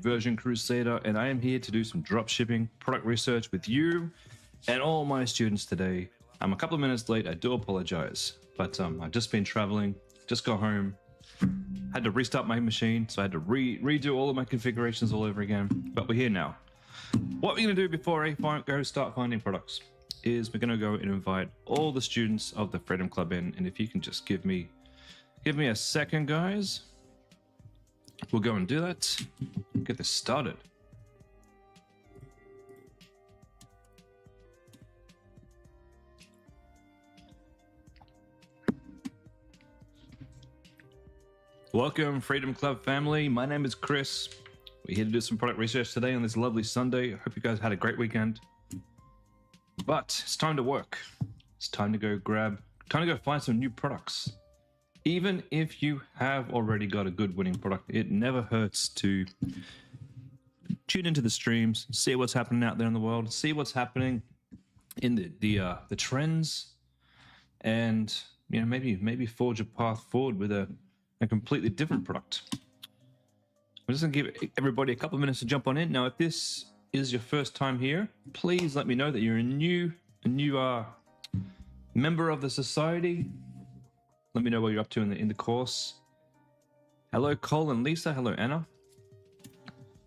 Conversion Crusader, and I am here to do some dropshipping product research with you and all my students today. I'm a couple of minutes late, I do apologize, but I've just been traveling, just got home, had to restart my machine, so I had to redo all of my configurations all over again, but we're here now. What we're going to do before I go start finding products is we're going to go and invite all the students of the Freedom Club in, and if you can just give me a second, guys, we'll go and do that. Get this started. Welcome, Freedom Club family. My name is Chris. We're here to do some product research today on this lovely Sunday. I hope you guys had a great weekend. But it's time to work. It's time to go find some new products. Even if you have already got a good winning product, it never hurts to tune into the streams, see what's happening out there in the world, see what's happening in the trends, and maybe forge a path forward with a completely different product. I'm just gonna give everybody a couple of minutes to jump on in. Now, if this is your first time here, please let me know that you're a new member of the society. Let me know what you're up to in the course. Hello, Cole and Lisa. Hello, Anna.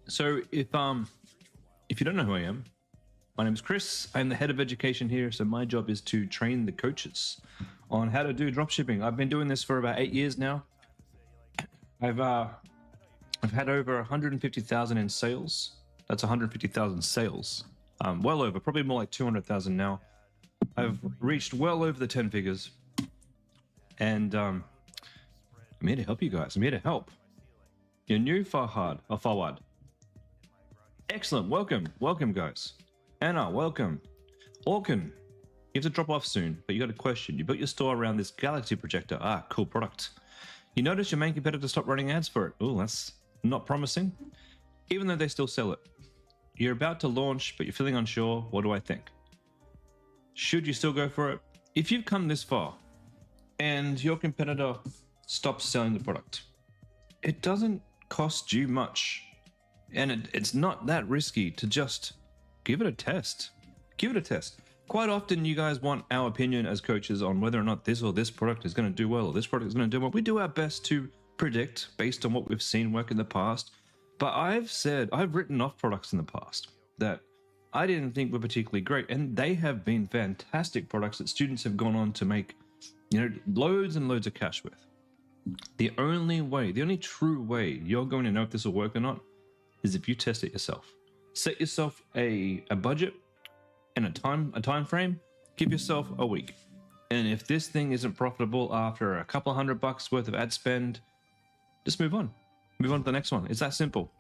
So if you don't know who I am, my name is Chris. I'm the head of education here. So my job is to train the coaches on how to do dropshipping. I've been doing this for about 8 years now. I've had over 150,000 in sales. That's 150,000 sales. Well over, probably more like 200,000 now. I've reached well over the 10 figures. And I'm here to help you guys. I'm here to help. You're new, Fawad. Excellent. Welcome, guys. Anna, welcome. Orkin, you have to drop off soon, but you got a question. You built your store around this Galaxy projector. Ah, cool product. You notice your main competitor stopped running ads for it. Oh, that's not promising. Even though they still sell it. You're about to launch, but you're feeling unsure. What do I think? Should you still go for it? If you've come this far and your competitor stops selling the product, it doesn't cost you much. And it's not that risky to just give it a test. Give it a test. Quite often you guys want our opinion as coaches on whether or not this or this product is going to do well or this product is going to do well. We do our best to predict based on what we've seen work in the past. But I've written off products in the past that I didn't think were particularly great, and they have been fantastic products that students have gone on to make, loads and loads of cash with. The only true way you're going to know if this will work or not is if you test it yourself. Set yourself a budget and a time frame. Give yourself a week. And if this thing isn't profitable after a couple $100 worth of ad spend, just move on. Move on to the next one. It's that simple.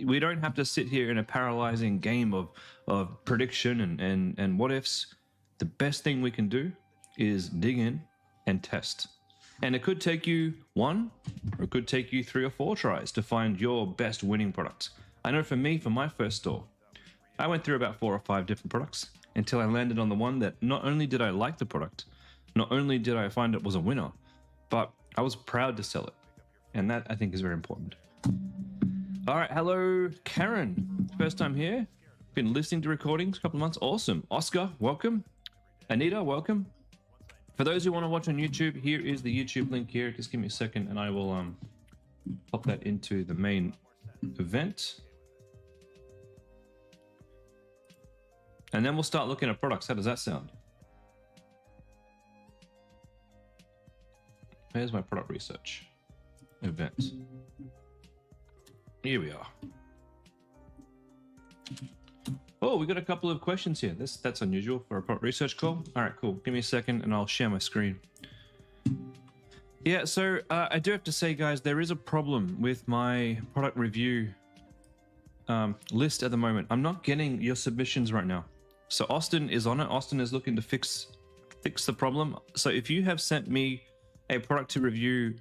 We don't have to sit here in a paralyzing game of prediction and what ifs. The best thing we can do is dig in and test. And it could take you 1, or it could take you 3 or 4 tries to find your best winning product. I know for me, for my first store, I went through about 4 or 5 different products until I landed on the one that not only did I like the product, not only did I find it was a winner, but I was proud to sell it. And that, I think, is very important. All right, hello, Karen. First time here. Been listening to recordings a couple of months. Awesome. Oscar, welcome. Anita, welcome. For those who want to watch on YouTube, here is the YouTube link here. Just give me a second and I will pop that into the main event. And then we'll start looking at products. How does that sound? Here's my product research event. Here we are. Oh, we got a couple of questions here. That's unusual for a product research call. All right, cool. Give me a second and I'll share my screen. Yeah, so I do have to say, guys, there is a problem with my product review list at the moment. I'm not getting your submissions right now. So Austin is on it. Austin is looking to fix the problem. So if you have sent me a product to review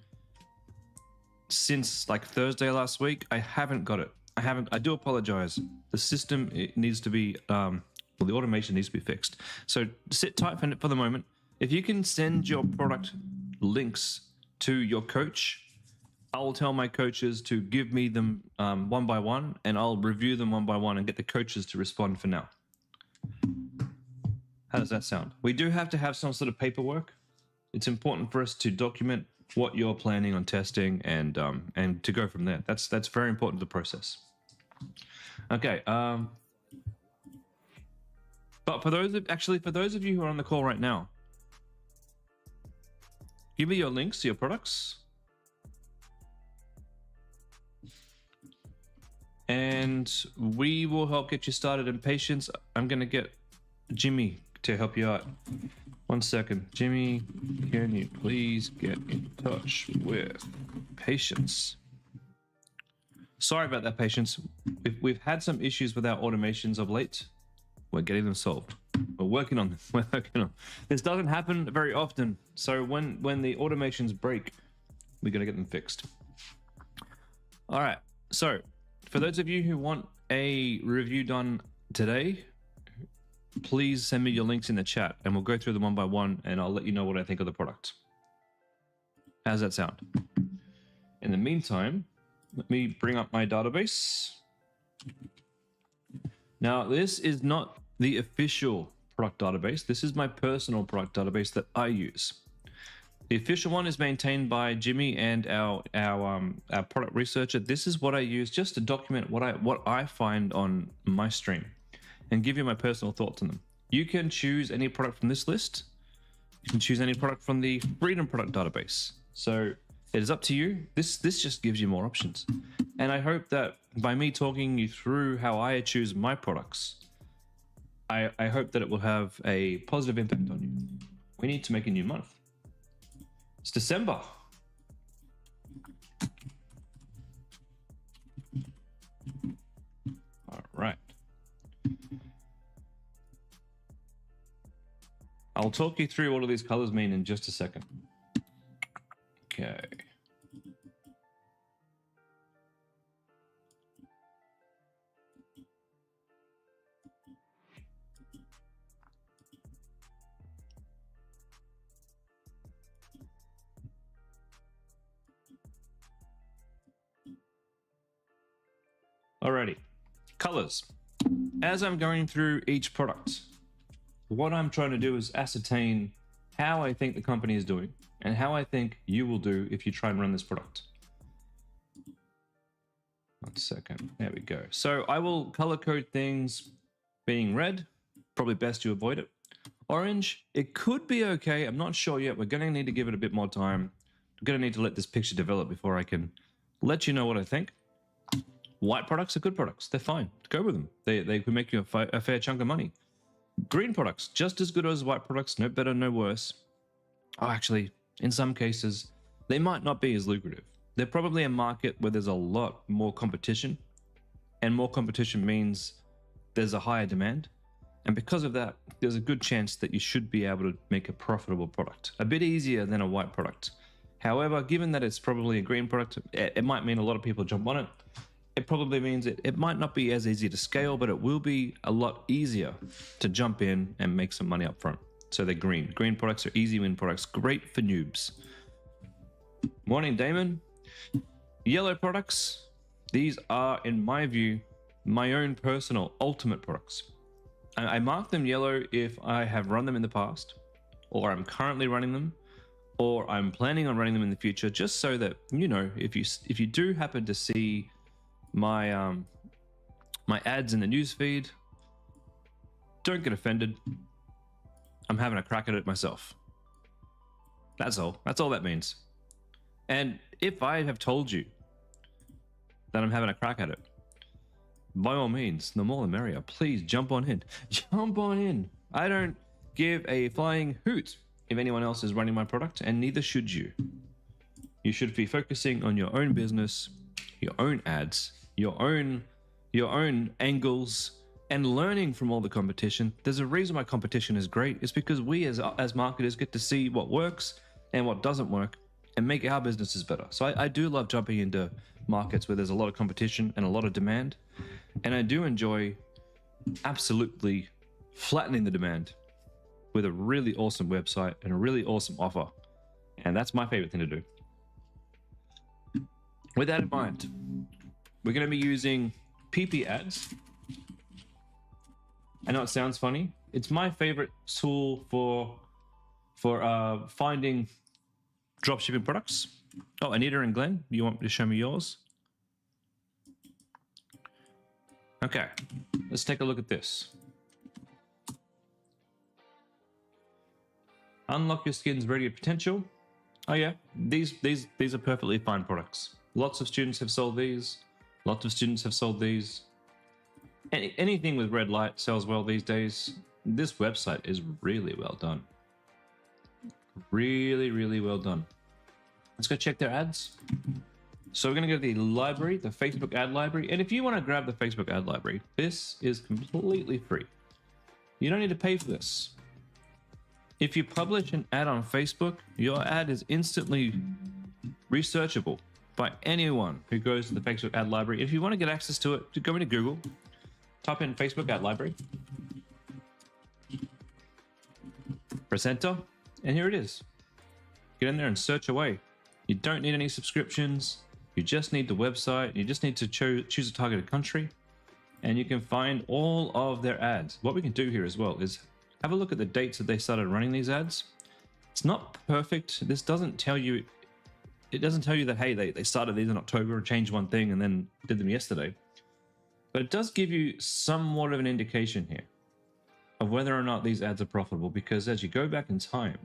since like Thursday last week, I haven't got it. I do apologize. The system, it needs to be, the automation needs to be fixed. So sit tight for the moment. If you can send your product links to your coach, I will tell my coaches to give me them one by one, and I'll review them one by one and get the coaches to respond for now. How does that sound? We do have to have some sort of paperwork. It's important for us to document what you're planning on testing and to go from there. That's very important to the process. Okay. But for those of you who are on the call right now, give me your links to your products. And we will help get you started in patience. I'm going to get Jimmy to help you out. 1 second. Jimmy, can you please get in touch with Patience? Sorry about that, Patience. We've had some issues with our automations of late. We're getting them solved. We're working on them. We're working on. This doesn't happen very often. So when the automations break, we're going to get them fixed. All right. So for those of you who want a review done today, please send me your links in the chat and we'll go through them one by one and I'll let you know what I think of the product. How's that sound? In the meantime, let me bring up my database. Now, this is not the official product database. This is my personal product database that I use. The official one is maintained by Jimmy and our product researcher. This is what I use just to document what I find on my stream and give you my personal thoughts on them. You can choose any product from this list. You can choose any product from the Freedom product database. So it is up to you. This just gives you more options. And I hope that by me talking you through how I choose my products, I hope that it will have a positive impact on you. We need to make a new month. It's December. All right. I'll talk you through what all these colors mean in just a second. Okay. Alrighty, colors. As I'm going through each product, what I'm trying to do is ascertain how I think the company is doing and how I think you will do if you try and run this product. 1 second, there we go. So I will color code things being red, probably best to avoid it. Orange, it could be okay, I'm not sure yet. We're gonna need to give it a bit more time. I'm gonna need to let this picture develop before I can let you know what I think. White products are good products. They're fine. Go with them. They can make you a fair chunk of money. Green products, just as good as white products, no better, no worse. Oh, actually, in some cases, they might not be as lucrative. They're probably a market where there's a lot more competition, and more competition means there's a higher demand. And because of that, there's a good chance that you should be able to make a profitable product, a bit easier than a white product. However, given that it's probably a green product, it might mean a lot of people jump on it. It probably means it might not be as easy to scale, but it will be a lot easier to jump in and make some money up front. So they're green. Green products are easy win products, great for noobs. Morning, Damon. Yellow products. These are, in my view, my own personal ultimate products. I mark them yellow if I have run them in the past, or I'm currently running them, or I'm planning on running them in the future, just so that, you know, if you do happen to see my my ads in the news feed, don't get offended. I'm having a crack at it myself. That's all. That's all that means. And if I have told you that I'm having a crack at it, by all means, the more the merrier. Please jump on in. Jump on in. I don't give a flying hoot if anyone else is running my product, and neither should you. You should be focusing on your own business, your own ads, your own angles, and learning from all the competition. There's a reason why competition is great. It's because we as marketers get to see what works and what doesn't work and make our businesses better. So I do love jumping into markets where there's a lot of competition and a lot of demand. And I do enjoy absolutely flattening the demand with a really awesome website and a really awesome offer. And that's my favorite thing to do. with that in mind, we're going to be using PP ads. I know it sounds funny. It's my favorite tool for finding dropshipping products. Oh, Anita and Glenn, you want me to show me yours? Okay, let's take a look at this. Unlock your skin's radiant potential. Oh yeah, these are perfectly fine products. Lots of students have sold these. Lots of students have sold these. Anything with red light sells well these days. This website is really well done. Really, really well done. Let's go check their ads. So we're going to go to the library, the Facebook ad library. And if you want to grab the Facebook ad library, this is completely free. You don't need to pay for this. If you publish an ad on Facebook, your ad is instantly researchable by anyone who goes to the Facebook ad library. If you want to get access to it, go into Google, type in Facebook ad library, press enter, and here it is. Get in there and search away. You don't need any subscriptions. You just need the website. You just need to choose a targeted country, and you can find all of their ads. What we can do here as well is have a look at the dates that they started running these ads. It's not perfect. This doesn't tell you, it doesn't tell you that, hey, they started these in October and changed one thing and then did them yesterday. But it does give you somewhat of an indication here of whether or not these ads are profitable, because as you go back in time,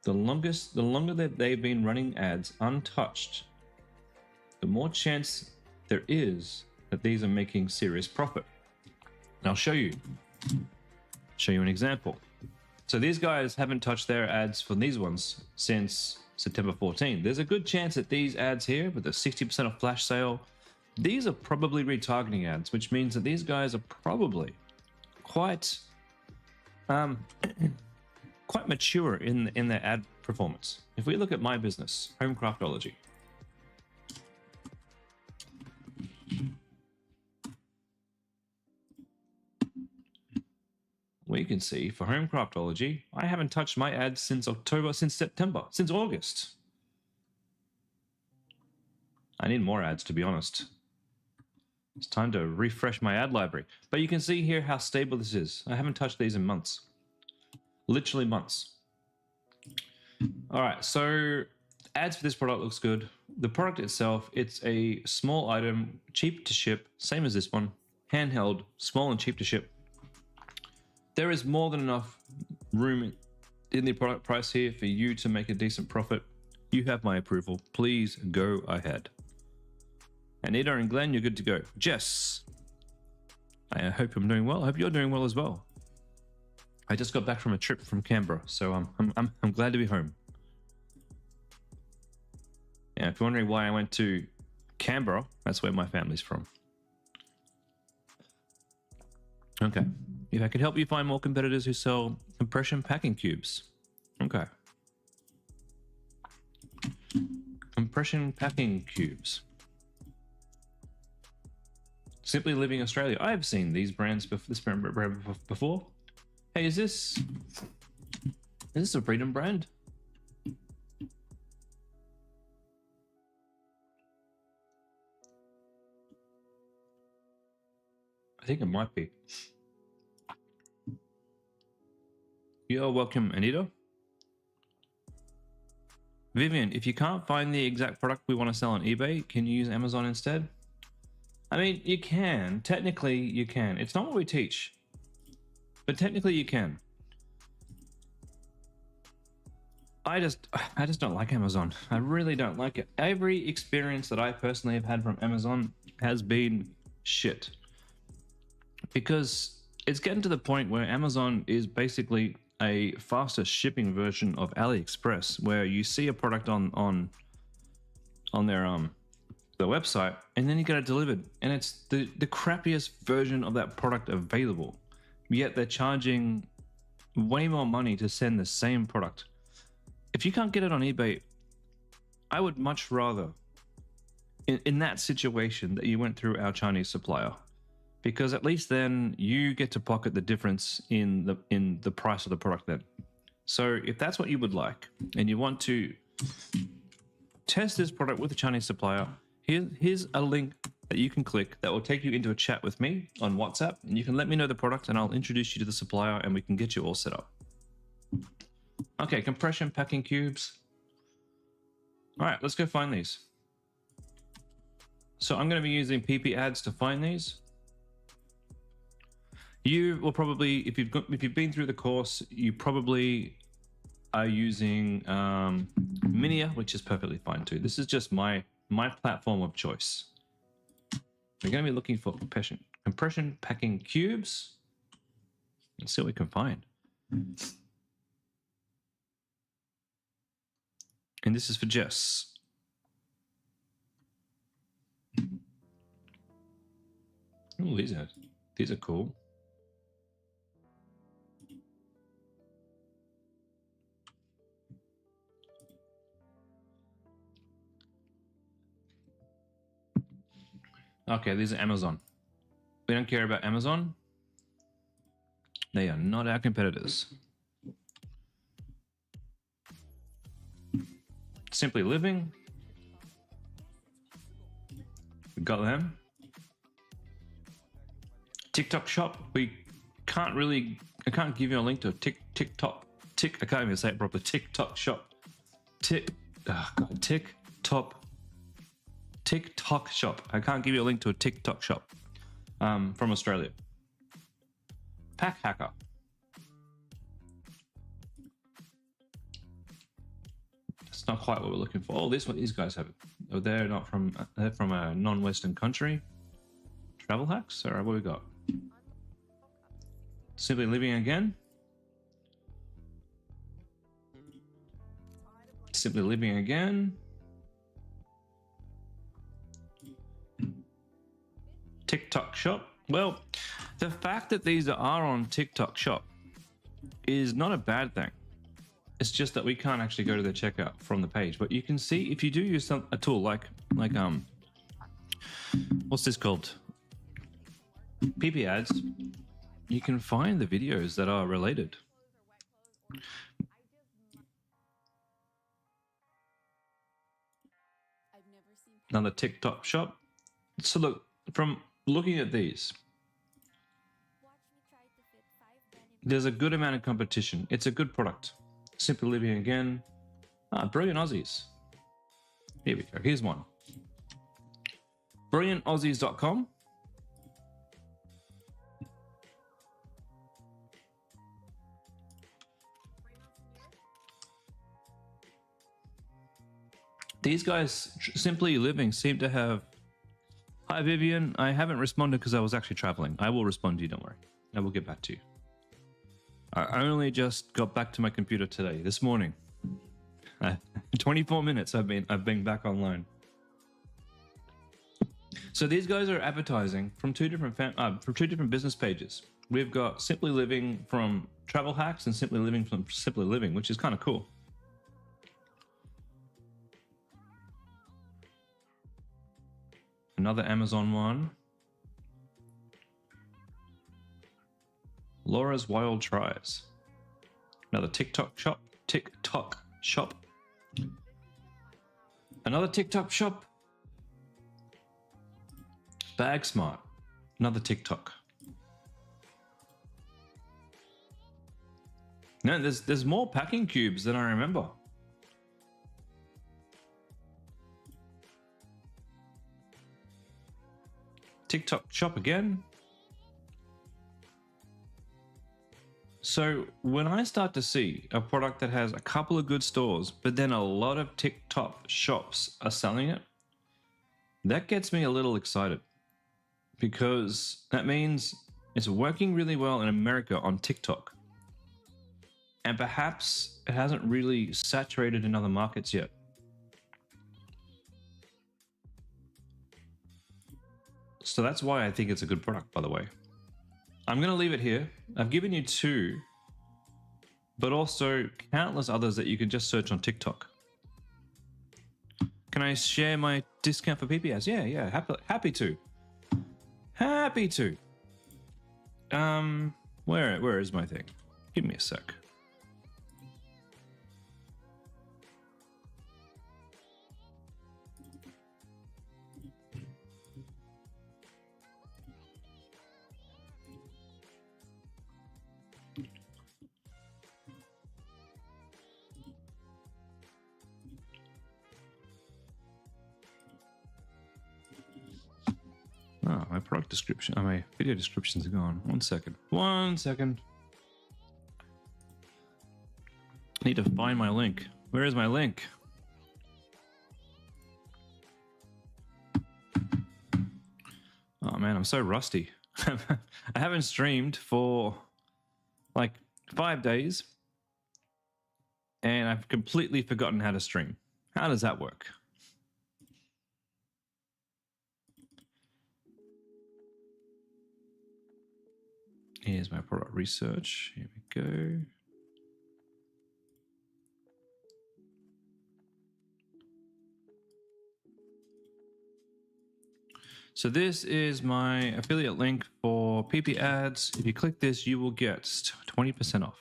the longer that they've been running ads untouched, the more chance there is that these are making serious profit. And I'll show you an example. So these guys haven't touched their ads for these ones since September 14. There's a good chance that these ads here with the 60% off flash sale, these are probably retargeting ads, which means that these guys are probably quite quite mature in their ad performance. If we look at my business, Home Craftology, we can see for Home Craftology, I haven't touched my ads since October, since September, since August. I need more ads, to be honest. It's time to refresh my ad library. But you can see here how stable this is. I haven't touched these in months. Literally months. All right, so ads for this product looks good. The product itself, it's a small item, cheap to ship, same as this one. Handheld, small and cheap to ship. There is more than enough room in the product price here for you to make a decent profit. You have my approval. Please go ahead. Anita and Glenn, you're good to go. Jess, I hope I'm doing well. I hope you're doing well as well. I just got back from a trip from Canberra, so I'm glad to be home. Yeah, if you're wondering why I went to Canberra, that's where my family's from. Okay. If I could help you find more competitors who sell compression packing cubes. Okay. Compression packing cubes. Simply Living Australia. I've seen these brands before. This brand before. Hey, is this a Freedom brand? I think it might be. You're welcome, Anita. Vivian, if you can't find the exact product we want to sell on eBay, can you use Amazon instead? I mean, you can. Technically, you can. It's not what we teach, but technically you can. I just don't like Amazon. I really don't like it. Every experience that I personally have had from Amazon has been shit. Because it's getting to the point where Amazon is basically a faster shipping version of AliExpress, where you see a product on their website and then you get it delivered, and it's the crappiest version of that product available, yet they're charging way more money to send the same product. If you can't get it on eBay, I would much rather in that situation that you went through our Chinese supplier, because at least then you get to pocket the difference in the price of the product then. So if that's what you would like and you want to test this product with a Chinese supplier. Here's a link that you can click that will take you into a chat with me on WhatsApp, and you can let me know the product and I'll introduce you to the supplier and we can get you all set up. Okay, compression packing cubes. All right, let's go find these. So I'm going to be using PP ads to find these. You will probably, if you've been through the course, you probably are using Minia, which is perfectly fine too. This is just my platform of choice. We're going to be looking for compression packing cubes. Let's see what we can find. And this is for Jess. Oh, these are cool. Okay, these are Amazon. We don't care about Amazon. They are not our competitors. Simply Living. We got them. TikTok shop. We can't really. I can't give you a link to a TikTok. I can't even say it properly. TikTok shop. TikTok shop. I can't give you a link to a TikTok shop from Australia. Pack Hacker. That's not quite what we're looking for. Oh, this one these guys have. Oh, they're not from. They're from a non-Western country. Travel hacks. All right, what we got? Simply Living again. Simply Living again. TikTok shop. Well, the fact that these are on TikTok shop is not a bad thing. It's just that we can't actually go to the checkout from the page. But you can see if you do use a tool like what's this called? PP ads. You can find the videos that are related. Another TikTok shop. So look, from looking at these, there's a good amount of competition. It's a good product. Simply Living again. Brilliant Aussies. Here we go. Here's one. BrilliantAussies.com. These guys, Simply Living, seem to have... Hi, Vivian. I haven't responded because I was actually traveling. I will respond to you, don't worry. I will get back to you. I only just got back to my computer today, this morning. 24 minutes I've been back online. So these guys are advertising from two different business pages. We've got Simply Living from Travel Hacks and Simply Living from Simply Living, which is kind of cool. Another Amazon one. Laura's Wild Tries. Another TikTok shop. Another TikTok shop. Bag Smart. Another TikTok. No, there's more packing cubes than I remember. TikTok shop again. So when I start to see a product that has a couple of good stores, but then a lot of TikTok shops are selling it, that gets me a little excited because that means it's working really well in America on TikTok. And perhaps it hasn't really saturated in other markets yet. So that's why I think it's a good product, by the way. I'm going to leave it here. I've given you two, but also countless others that you can just search on TikTok. Can I share my discount for PPS? Yeah, happy to. Happy to. Where is my thing? Give me a sec. Oh, my product description. Oh, my video descriptions are gone. 1 second. 1 second. I need to find my link. Where is my link? Oh man, I'm so rusty. I haven't streamed for like 5 days and I've completely forgotten how to stream. How does that work? Here's my product research. Here we go. So this is my affiliate link for PP ads. If you click this, you will get 20% off.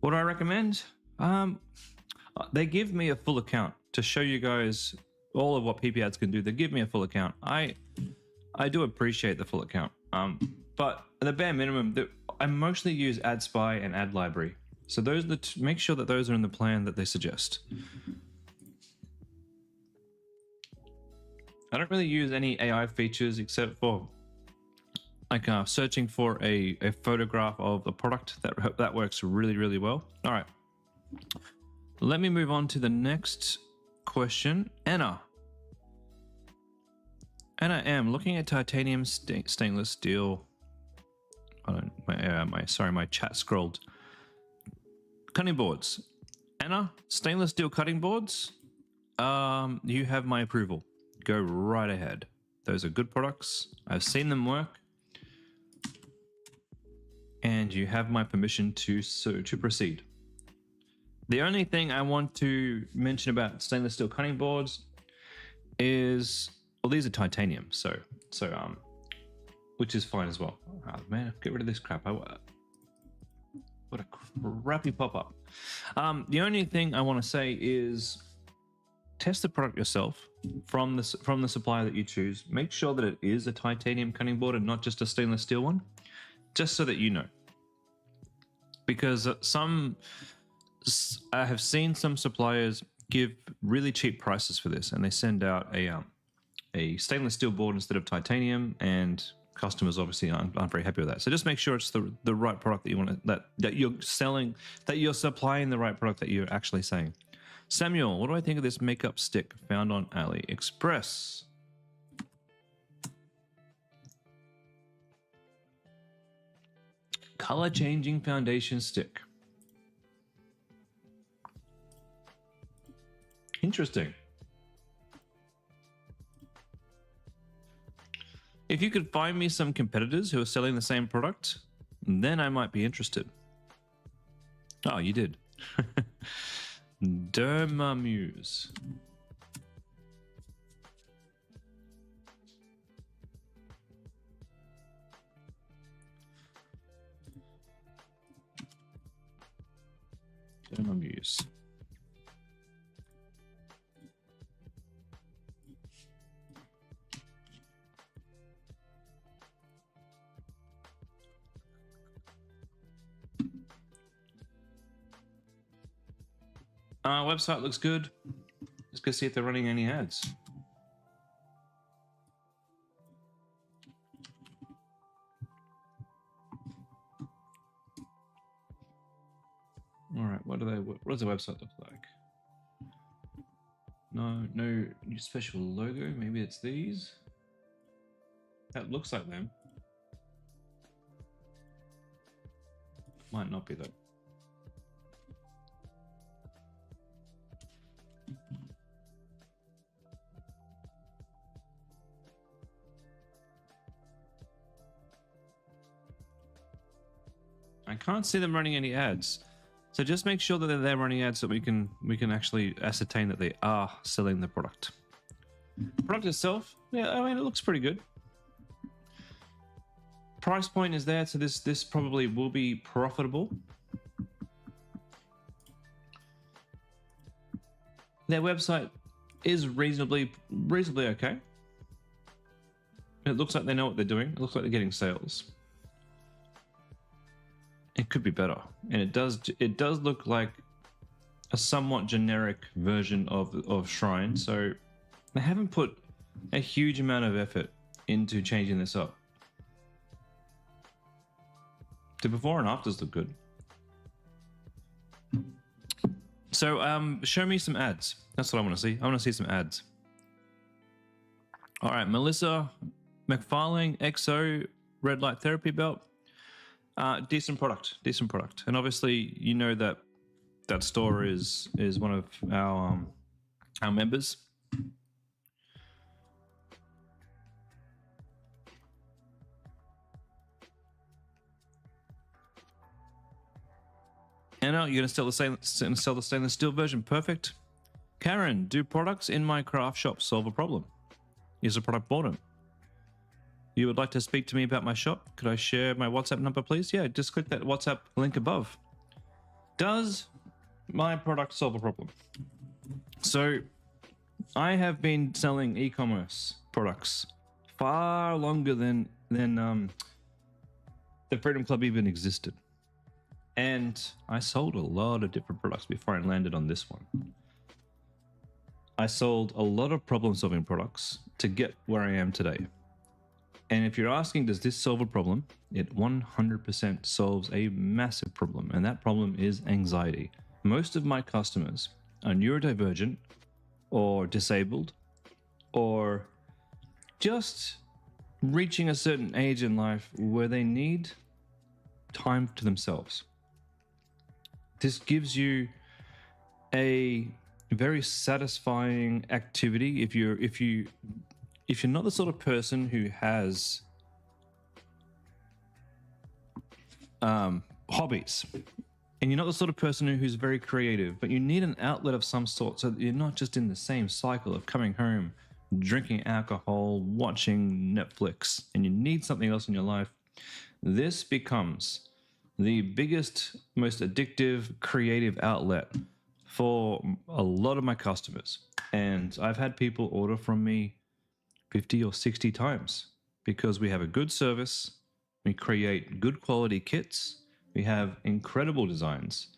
What do I recommend? They give me a full account to show you guys all of what PP ads can do. They give me a full account. I do appreciate the full account. But at the bare minimum, I mostly use AdSpy and Ad Library. So those are make sure that those are in the plan that they suggest. I don't really use any AI features except for like searching for a photograph of a product. That works really, really well. All right. Let me move on to the next question. Anna M, looking at titanium stainless steel. My chat scrolled. Cutting boards. Anna, stainless steel cutting boards. You have my approval. Go right ahead. Those are good products. I've seen them work. And you have my permission to proceed. The only thing I want to mention about stainless steel cutting boards is, well, these are titanium, so which is fine as well. Oh man, get rid of this crap. What a crappy pop-up. The only thing I want to say is test the product yourself from the supplier that you choose. Make sure that it is a titanium cutting board and not just a stainless steel one, just so that you know. Because I have seen some suppliers give really cheap prices for this, and they send out a stainless steel board instead of titanium, and customers obviously aren't very happy with that. So just make sure it's the right product that you want to, that you're selling, that you're supplying the right product that you're actually saying. Samuel, what do I think of this makeup stick found on AliExpress? Color changing foundation stick. Interesting. If you could find me some competitors who are selling the same product, then I might be interested. Oh, you did. Dermamuse. Dermamuse. Website looks good. Let's go see if they're running any ads. All right, what does the website look like? No special logo. Maybe it's these. That looks like them. Might not be though. I can't see them running any ads. So just make sure that they're running ads so we can actually ascertain that they are selling the product. Product itself, yeah, I mean, it looks pretty good. Price point is there, so this probably will be profitable. Their website is reasonably okay. It looks like they know what they're doing. It looks like they're getting sales. It could be better, and it does look like a somewhat generic version of Shrine, so they haven't put a huge amount of effort into changing this up. The before and afters look good. So show me some ads. That's what I want to see. I want to see some ads. All right, Melissa McFarlane, XO, red light therapy belt. Decent product, and obviously you know that store is one of our members. Anna, you're gonna sell the stainless steel version. Perfect. Karen, do products in my craft shop solve a problem? Is a product boredom? You would like to speak to me about my shop? Could I share my WhatsApp number, please? Yeah, just click that WhatsApp link above. Does my product solve a problem? So I have been selling e-commerce products far longer than the Freedom Club even existed. And I sold a lot of different products before I landed on this one. I sold a lot of problem-solving products to get where I am today. And if you're asking, does this solve a problem? It 100% solves a massive problem, and that problem is anxiety. Most of my customers are neurodivergent or disabled or just reaching a certain age in life where they need time to themselves. This gives you a very satisfying activity if you're not the sort of person who has hobbies, and you're not the sort of person who's very creative, but you need an outlet of some sort so that you're not just in the same cycle of coming home, drinking alcohol, watching Netflix, and you need something else in your life. This becomes the biggest, most addictive, creative outlet for a lot of my customers. And I've had people order from me 50 or 60 times because we have a good service, we create good quality kits, we have incredible designs,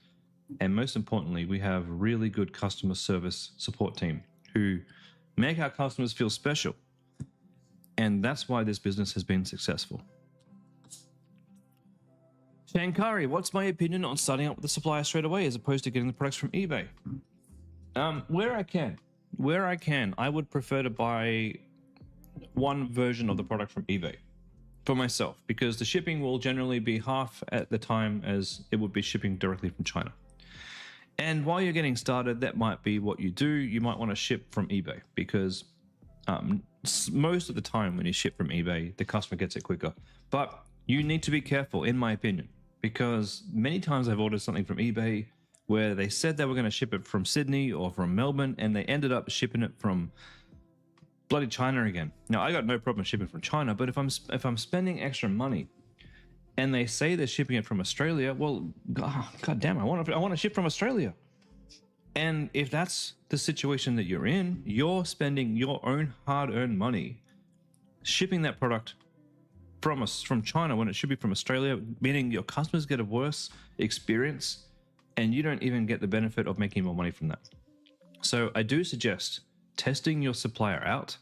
and most importantly, we have really good customer service support team who make our customers feel special. And that's why this business has been successful. Shankari, what's my opinion on starting up with the supplier straight away as opposed to getting the products from eBay? Where I can, I would prefer to buy one version of the product from eBay for myself, because the shipping will generally be half at the time as it would be shipping directly from China. And while you're getting started, that might be what you do. You might want to ship from eBay because most of the time when you ship from eBay, the customer gets it quicker. But you need to be careful, in my opinion, because many times I've ordered something from eBay where they said they were going to ship it from Sydney or from Melbourne, and they ended up shipping it from bloody China again. Now, I got no problem shipping from China, but if I'm spending extra money and they say they're shipping it from Australia, well, god damn, I want to ship from Australia. And if that's the situation that you're in, you're spending your own hard-earned money shipping that product from China when it should be from Australia, meaning your customers get a worse experience and you don't even get the benefit of making more money from that. So I do suggest testing your supplier out,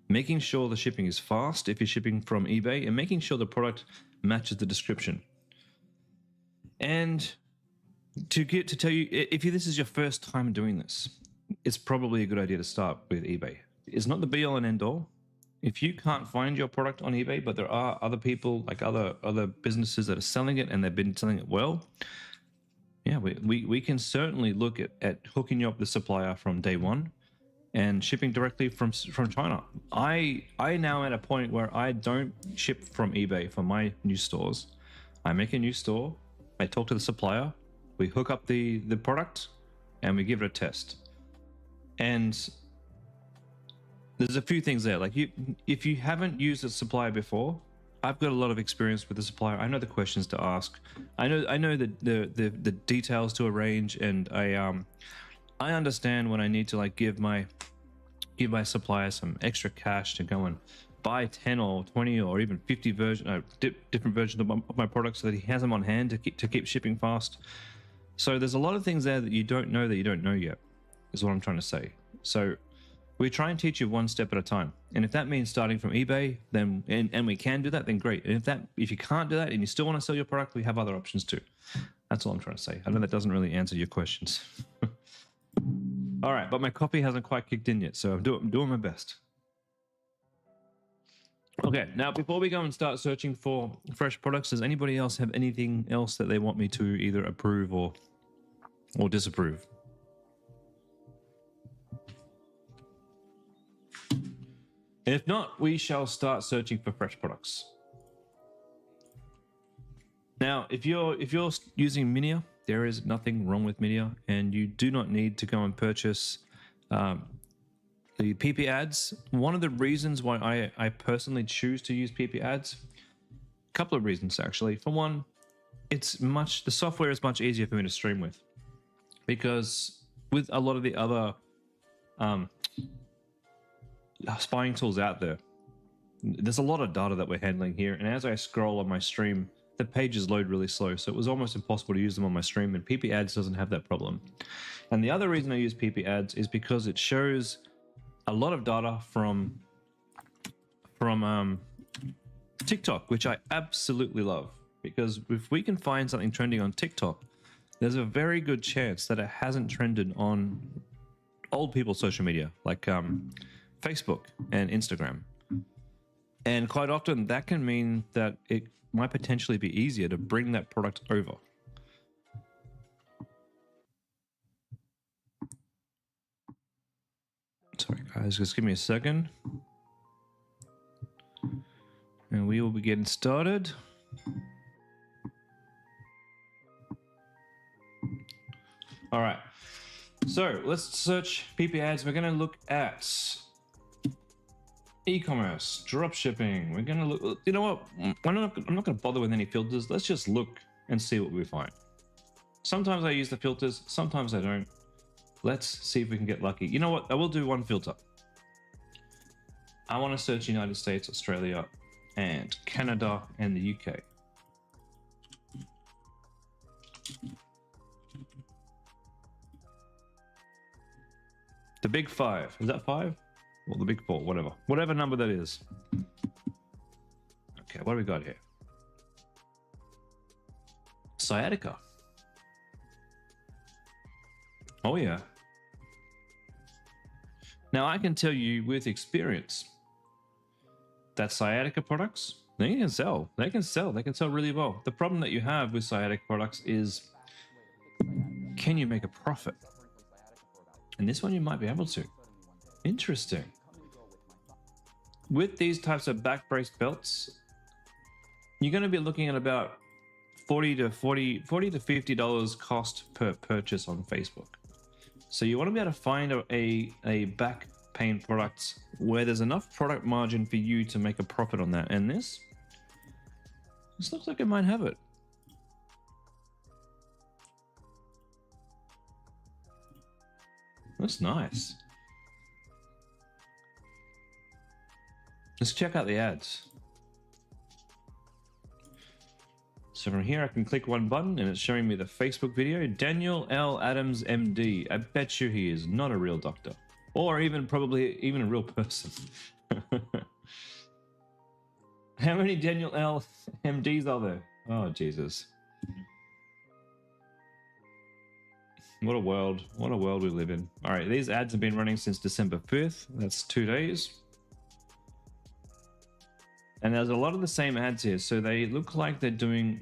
making sure the shipping is fast if you're shipping from eBay, and making sure the product matches the description. And to tell you, if this is your first time doing this, it's probably a good idea to start with eBay. It's not the be all and end all. If you can't find your product on eBay, but there are other people, like other businesses that are selling it and they've been selling it well, yeah, we can certainly look at hooking you up with the supplier from day one and shipping directly from China. I now at a point where I don't ship from eBay for my new stores. I make a new store, I talk to the supplier, we hook up the product, and we give it a test. And there's a few things there. Like if you haven't used a supplier before, I've got a lot of experience with the supplier. I know the questions to ask. I know the details to arrange, and I understand when I need to like give my supplier some extra cash to go and buy 10 or 20 or even 50 different versions of my products so that he has them on hand to keep shipping fast. So there's a lot of things there that you don't know yet, is what I'm trying to say. So we try and teach you one step at a time. And if that means starting from eBay, then and we can do that, then great. And if you can't do that and you still want to sell your product, we have other options too. That's all I'm trying to say. I know that doesn't really answer your questions. All right, but my copy hasn't quite kicked in yet, so I'm doing my best. Okay, now before we go and start searching for fresh products, does anybody else have anything else that they want me to either approve or disapprove? If not, we shall start searching for fresh products. Now, if you're using Minia, there is nothing wrong with Minia, and you do not need to go and purchase the PP ads. One of the reasons why I personally choose to use PP ads, a couple of reasons actually. For one, the software is much easier for me to stream with, because with a lot of the other spying tools out there, there's a lot of data that we're handling here, and as I scroll on my stream, the pages load really slow, so it was almost impossible to use them on my stream, and PP ads doesn't have that problem. And the other reason I use PP ads is because it shows a lot of data from TikTok, which I absolutely love, because if we can find something trending on TikTok, there's a very good chance that it hasn't trended on old people's social media like Facebook and Instagram. And quite often that can mean that it might potentially be easier to bring that product over. Sorry guys, just give me a second. And we will be getting started. All right, so let's search PP ads. We're gonna look at e-commerce, dropshipping. We're gonna look, you know what? I'm not gonna bother with any filters. Let's just look and see what we find. Sometimes I use the filters, sometimes I don't. Let's see if we can get lucky. You know what? I will do one filter. I want to search United States, Australia, and Canada, and the UK. The big five. Is that five? Well, the big four, whatever. Whatever number that is. Okay, what do we got here? Sciatica. Oh, yeah. Now, I can tell you with experience that sciatica products, they can sell. They can sell. They can sell really well. The problem that you have with sciatica products is, can you make a profit? And this one you might be able to. Interesting. With these types of back brace belts, you're going to be looking at about $40 to $50 cost per purchase on Facebook. So you want to be able to find a back pain product where there's enough product margin for you to make a profit on that. And this looks like it might have it. That's nice. Let's check out the ads. So from here I can click one button and it's showing me the Facebook video. Daniel L. Adams, MD. I bet you he is not a real doctor. Or probably even a real person. How many Daniel L. MDs are there? Oh, Jesus. What a world we live in. All right, these ads have been running since December 5th. That's 2 days. And there's a lot of the same ads here. So they look like they're doing...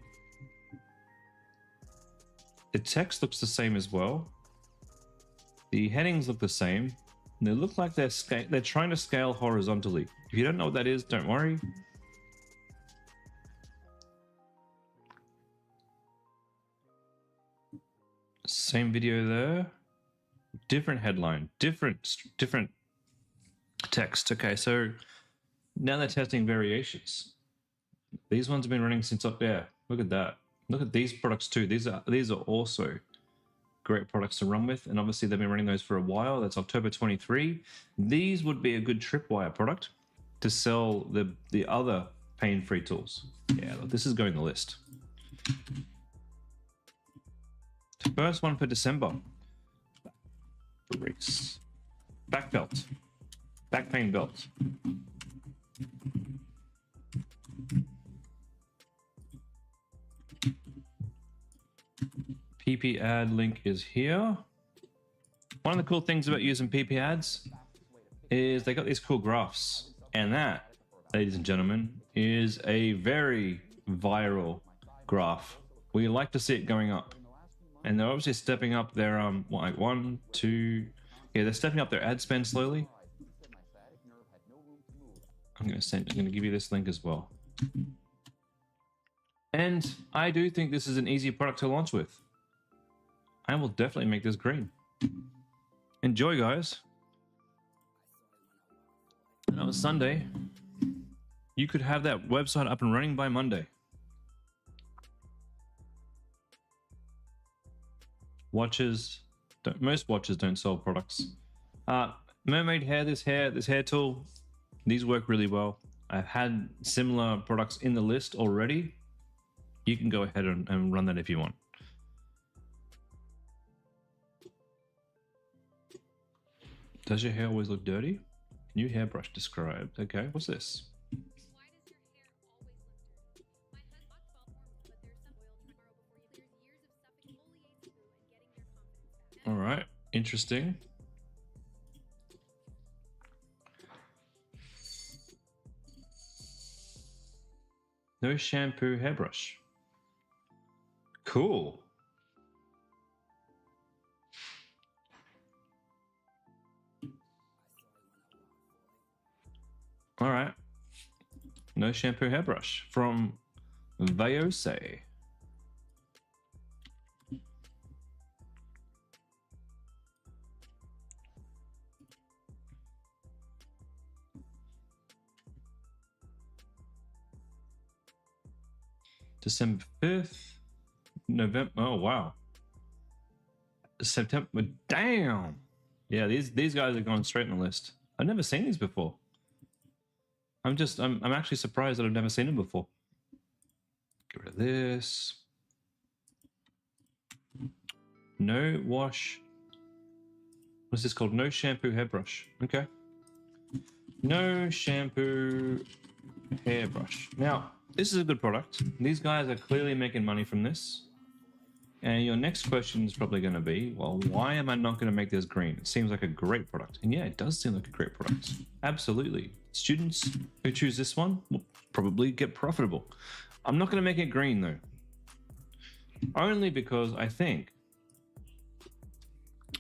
The text looks the same as well. The headings look the same. And they look like they're trying to scale horizontally. If you don't know what that is, don't worry. Same video there. Different headline, different text. Okay, so now they're testing variations. These ones have been running since up there. Look at that. Look at these products too. These are also great products to run with, and obviously they've been running those for a while. That's October 23. These would be a good tripwire product to sell the other pain-free tools. Yeah, look, this is going the list. First one for December. Brace. Back belt. Back pain belt. PP ad link is here. One of the cool things about using PP ads is they got these cool graphs, and that, ladies and gentlemen, is a very viral graph. We like to see it going up, and they're obviously stepping up their like 1, 2, yeah, they're stepping up their ad spend slowly. I'm gonna give you this link as well. And I do think this is an easy product to launch with. I will definitely make this green. Enjoy, guys. And that was Sunday. You could have that website up and running by Monday. Watches, most watches don't sell products. Mermaid hair, this hair tool, these work really well. I've had similar products in the list already. You can go ahead and run that if you want. Does your hair always look dirty? New hairbrush described. Okay, what's this? All right, interesting. No shampoo hairbrush. Cool. All right. No shampoo hairbrush from Vayose. December 5th. November. Oh, wow. September. Damn. Yeah, these guys are going straight on the list. I've never seen these before. I'm actually surprised that I've never seen them before. Get rid of this. No wash. What's this called? No shampoo hairbrush. Okay. No shampoo hairbrush. Now, this is a good product. These guys are clearly making money from this. And your next question is probably going to be, well, why am I not going to make this green? It seems like a great product. And yeah, it does seem like a great product. Absolutely. Students who choose this one will probably get profitable. I'm not going to make it green though. Only because I think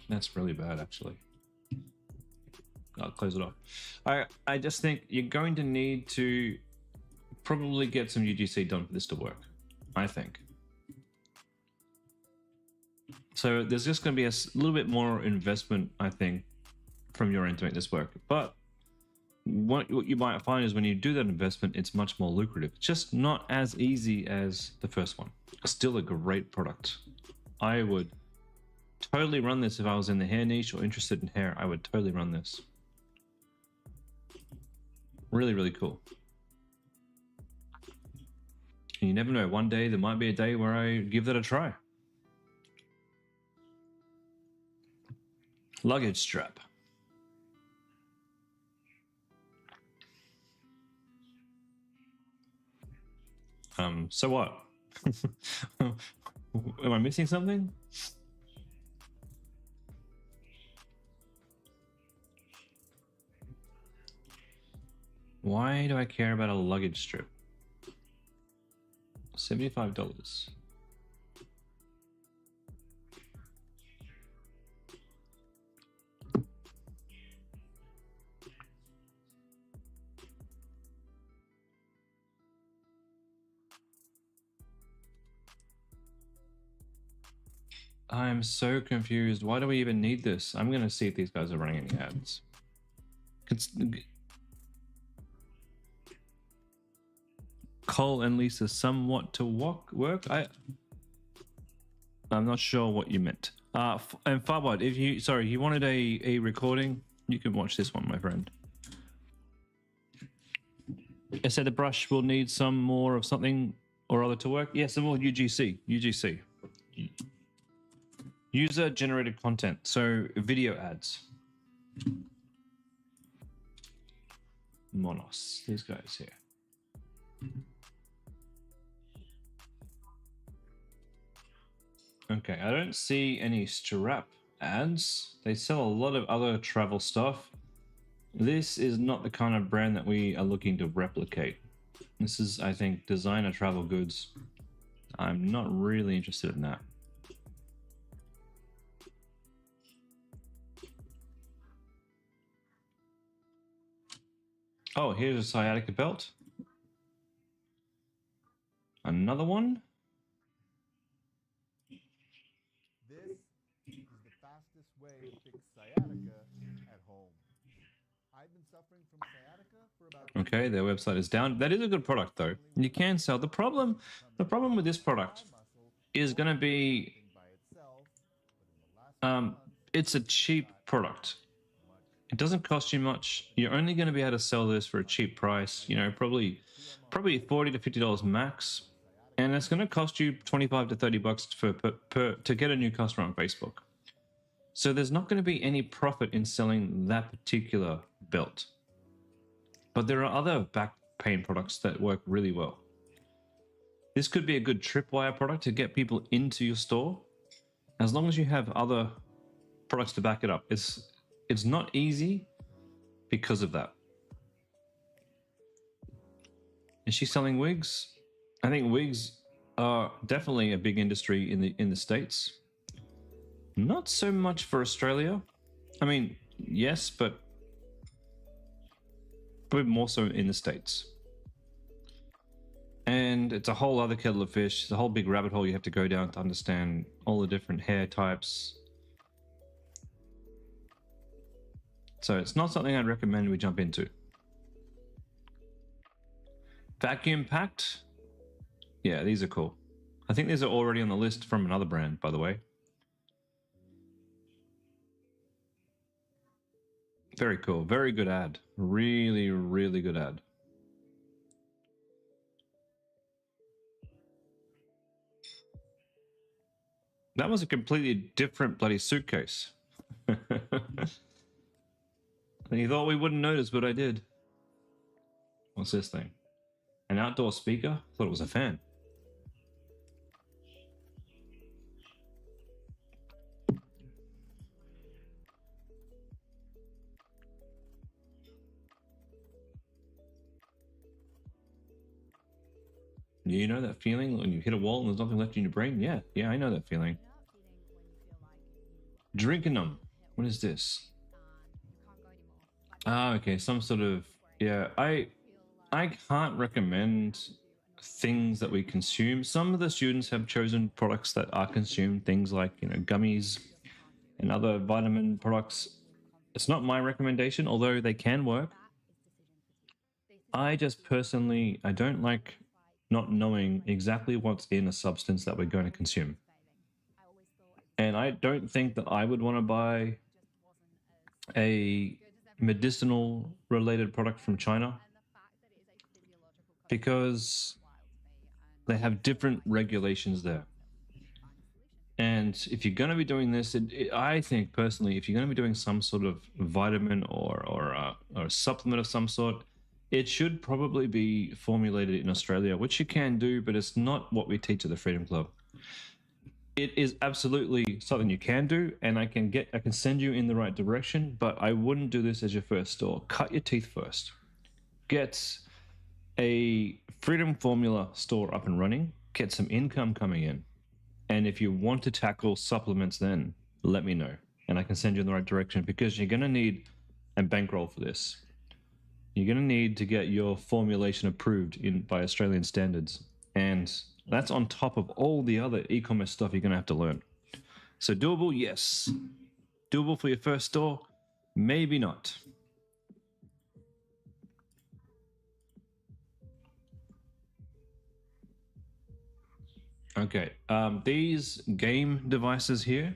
that's really bad actually. I'll close it off. I just think you're going to need to probably get some UGC done for this to work, I think. So there's just going to be a little bit more investment, I think, from your end to make this work. But what you might find is when you do that investment, it's much more lucrative. It's just not as easy as the first one. Still a great product. I would totally run this if I was in the hair niche or interested in hair. I would totally run this. Really, really cool. And you never know. One day there might be a day where I give that a try. Luggage strap. So what? Am I missing something? Why do I care about a luggage strip? $75. I'm so confused. Why do we even need this? I'm going to see if these guys are running any ads. Cole and Lisa somewhat to work? I'm not sure what you meant. And Farbod, if you wanted a recording, you can watch this one, my friend. I said the brush will need some more of something or other to work. Yeah, some more UGC. User generated content, so video ads. Monos, these guys here. Okay, I don't see any strap ads. They sell a lot of other travel stuff. This is not the kind of brand that we are looking to replicate. This is, I think, designer travel goods. I'm not really interested in that. Oh, here's a sciatica belt. Another one. This is the fastest way to fix sciatica at home. I've been suffering from sciatica for about Okay, their website is down. That is a good product though. You can sell. The problem with this product is going to be it's a cheap product. It doesn't cost you much. You're only going to be able to sell this for a cheap price, you know, probably $40 to $50 max. And it's going to cost you 25 to 30 bucks to get a new customer on Facebook. So there's not going to be any profit in selling that particular belt. But there are other back pain products that work really well. This could be a good tripwire product to get people into your store, as long as you have other products to back it up. It's not easy because of that. Is she selling wigs? I think wigs are definitely a big industry in the States. Not so much for Australia. I mean, yes, but probably more so in the States. And it's a whole other kettle of fish. It's a whole big rabbit hole you have to go down to understand all the different hair types. So it's not something I'd recommend we jump into. Vacuum packed. Yeah, these are cool. I think these are already on the list from another brand, by the way. Very cool. Very good ad. Really, really good ad. That was a completely different bloody suitcase. And you thought we wouldn't notice, but I did. What's this thing? An outdoor speaker? Thought it was a fan. You know that feeling when you hit a wall and there's nothing left in your brain? Yeah, I know that feeling. Drinking them. What is this? Ah, okay, some sort of, yeah, I can't recommend things that we consume. Some of the students have chosen products that are consumed, things like, you know, gummies and other vitamin products. It's not my recommendation, although they can work. I just personally, I don't like not knowing exactly what's in a substance that we're going to consume. And I don't think that I would want to buy a medicinal related product from China, because they have different regulations there. And if you're going to be doing this, I think personally, if you're going to be doing some sort of vitamin or a supplement of some sort, it should probably be formulated in Australia, which you can do, but it's not what we teach at the Freedom Club. It is absolutely something you can do, and I can send you in the right direction, but I wouldn't do this as your first store. Cut your teeth first. Get a Freedom Formula store up and running. Get some income coming in. And if you want to tackle supplements, then let me know, and I can send you in the right direction, because you're going to need a bankroll for this. You're going to need to get your formulation approved by Australian standards, and that's on top of all the other e-commerce stuff you're going to have to learn. So doable, yes. Doable for your first store? Maybe not. Okay, these game devices here,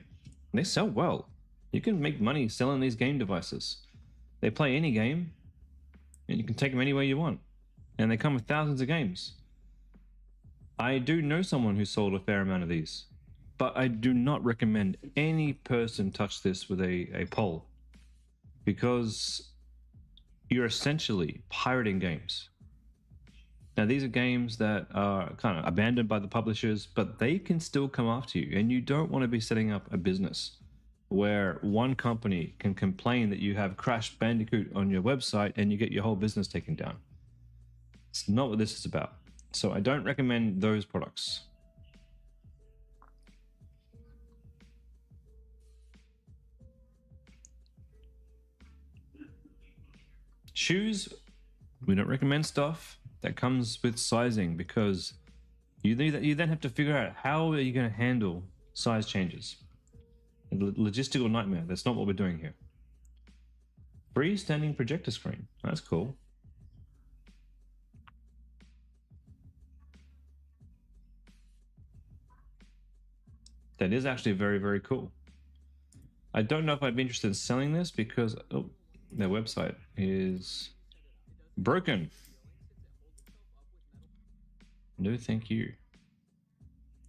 they sell well. You can make money selling these game devices. They play any game, and you can take them anywhere you want. And they come with thousands of games. I do know someone who sold a fair amount of these. But I do not recommend any person touch this with a pole, because you're essentially pirating games. Now, these are games that are kind of abandoned by the publishers, but they can still come after you. And you don't want to be setting up a business where one company can complain that you have Crash Bandicoot on your website and you get your whole business taken down. It's not what this is about. So I don't recommend those products. Shoes, we don't recommend stuff that comes with sizing, because you then have to figure out how are you going to handle size changes. A logistical nightmare. That's not what we're doing here. Freestanding projector screen. That's cool. That is actually very, very cool. I don't know if I'd be interested in selling this because their website is broken. No, thank you.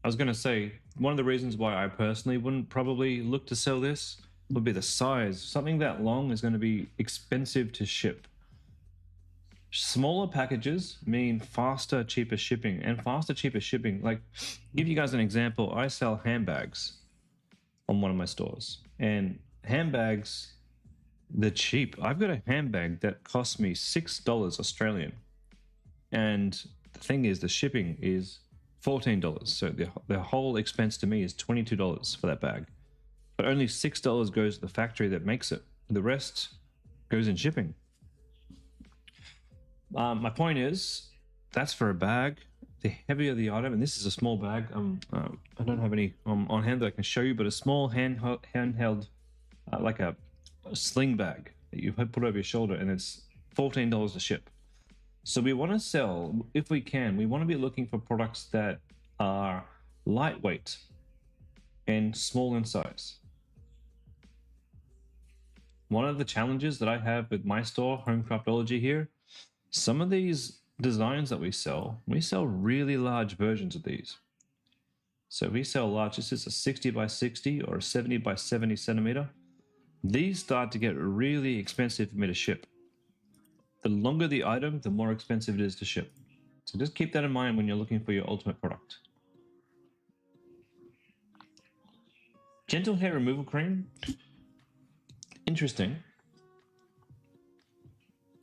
I was going to say, one of the reasons why I personally wouldn't probably look to sell this would be the size. Something that long is going to be expensive to ship. Smaller packages mean faster, cheaper shipping. And faster, cheaper shipping, like, give you guys an example. I sell handbags on one of my stores. And handbags, they're cheap. I've got a handbag that cost me $6 Australian. And the thing is, the shipping is $14. So the whole expense to me is $22 for that bag. But only $6 goes to the factory that makes it. The rest goes in shipping. My point is, that's for a bag. The heavier the item, and this is a small bag. I don't have any on hand that I can show you, but a small handheld, like a sling bag that you put over your shoulder, and it's $14 to ship. So we want to sell, if we can, we want to be looking for products that are lightweight and small in size. One of the challenges that I have with my store, Homecraftology here, some of these designs that we sell really large versions of these. So we sell large, this is a 60 by 60 or a 70 by 70 centimeter. These start to get really expensive for me to ship. The longer the item, the more expensive it is to ship. So just keep that in mind when you're looking for your ultimate product. Gentle hair removal cream. Interesting.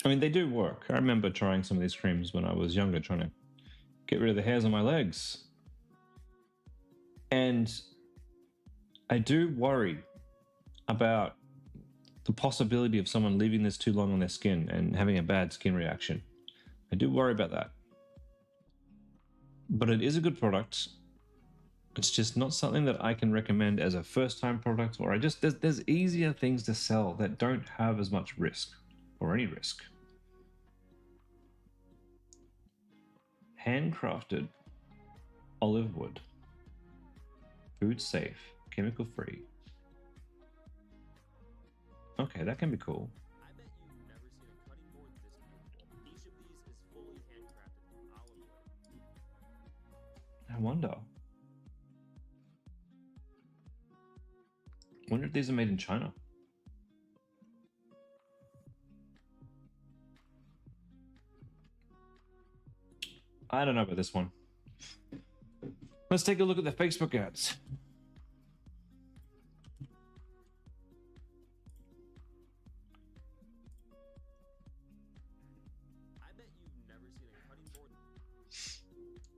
I mean, they do work. I remember trying some of these creams when I was younger, trying to get rid of the hairs on my legs. And I do worry about the possibility of someone leaving this too long on their skin and having a bad skin reaction. I do worry about that. But it is a good product. It's just not something that I can recommend as a first-time product, or there's easier things to sell that don't have as much risk, or any risk. Handcrafted olive wood. Food safe, chemical free. Okay, that can be cool. I bet you've never seen a cutting board this beautiful. Each of these is fully handcrafted from olive wood. I wonder if these are made in China. I don't know about this one. Let's take a look at the Facebook ads. I bet you've never seen a cutting board.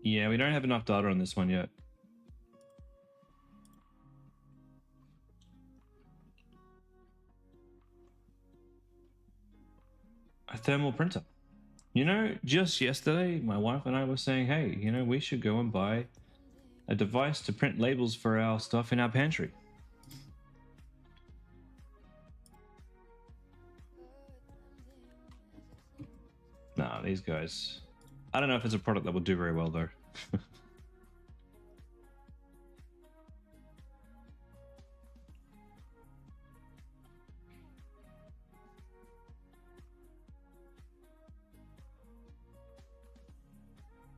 Yeah, we don't have enough data on this one yet. A thermal printer. You know, just yesterday, my wife and I were saying, hey, you know, we should go and buy a device to print labels for our stuff in our pantry. Nah, these guys. I don't know if it's a product that will do very well, though.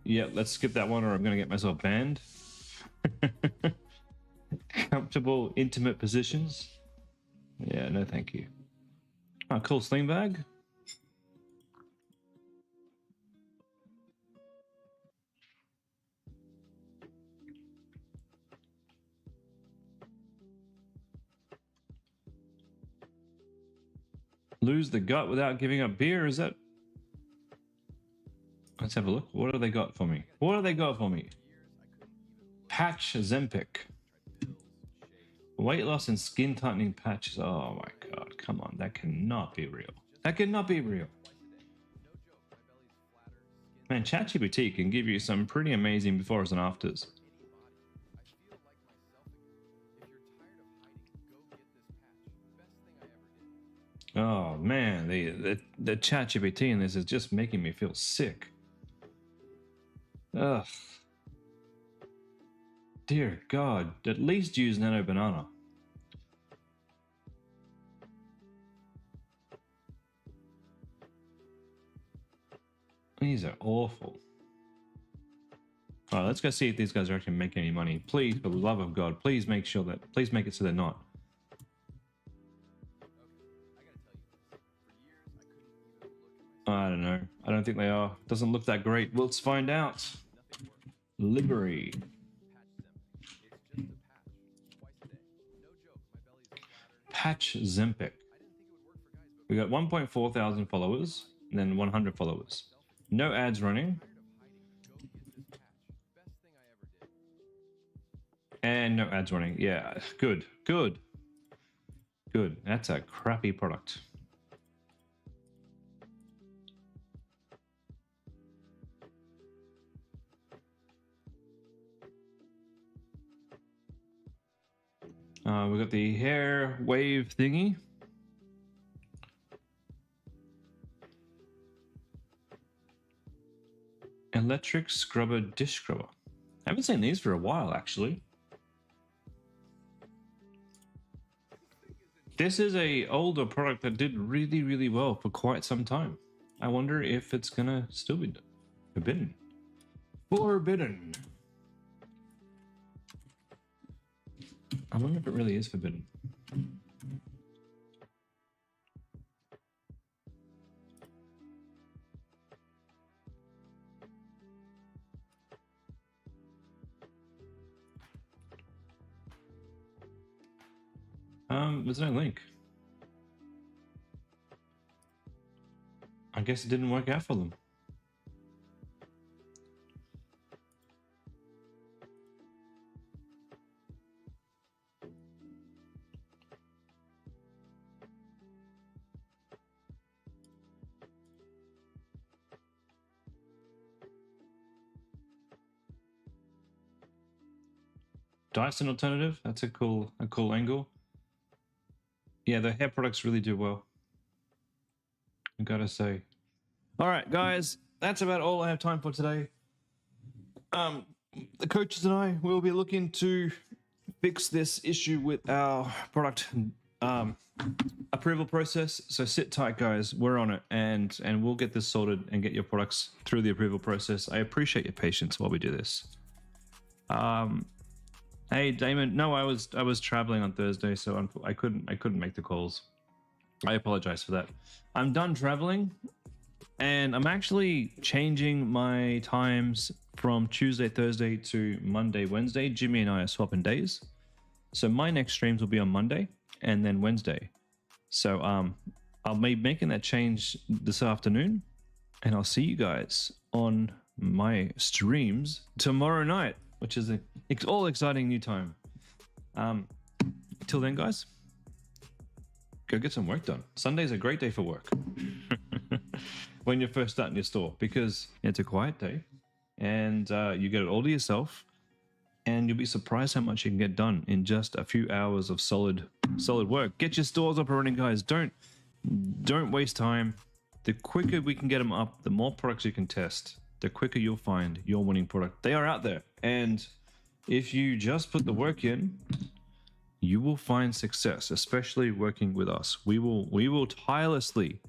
Yeah, let's skip that one or I'm going to get myself banned. comfortable, intimate positions. Yeah, no thank you. Oh, cool sling bag. Lose the gut without giving up beer, is that? Let's have a look. What do they got for me? What do they got for me? Patch Zempic. Weight loss and skin tightening patches. Oh my god, come on. That cannot be real. That cannot be real. Man, ChatGPT can give you some pretty amazing befores and afters. Oh man, the ChatGPT in this is just making me feel sick. Ugh. Dear God, at least use Nano Banana. These are awful. Alright, let's go see if these guys are actually making any money. Please, for the love of God, please make sure that, please make it so they're not. I don't know. I don't think they are. Doesn't look that great. Let's find out. Livery. Patch Zempic. We got 1.4 thousand followers and then 100 followers. No ads running. And no ads running. Yeah, good, good, good. That's a crappy product. We got the hair wave thingy. Electric scrubber dish scrubber. I haven't seen these for a while, actually. This is a older product that did really, really well for quite some time. I wonder if it's gonna still be forbidden. Forbidden. I wonder if it really is forbidden. There's no link. I guess it didn't work out for them. Dyson alternative, that's a cool angle. Yeah, the hair products really do well, I gotta say. All right, guys, that's about all I have time for today. The coaches and I will be looking to fix this issue with our product approval process. So sit tight, guys. We're on it, and we'll get this sorted and get your products through the approval process. I appreciate your patience while we do this. Hey Damon, no, I was traveling on Thursday, so I couldn't make the calls. I apologize for that. I'm done traveling, and I'm actually changing my times from Tuesday, Thursday to Monday, Wednesday. Jimmy and I are swapping days, so my next streams will be on Monday and then Wednesday. So I'll be making that change this afternoon, and I'll see you guys on my streams tomorrow night, which is an all exciting new time. Till then, guys, go get some work done. Sunday's a great day for work when you're first starting your store, because it's a quiet day and you get it all to yourself, and you'll be surprised how much you can get done in just a few hours of solid work. Get your stores up and running, guys. Don't waste time. The quicker we can get them up, the more products you can test, the quicker you'll find your winning product. They are out there, and if you just put the work in, you will find success, especially working with us. We will tirelessly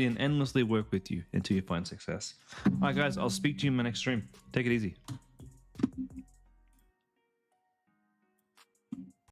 and endlessly work with you until you find success. All right, guys, I'll speak to you in my next stream. Take it easy.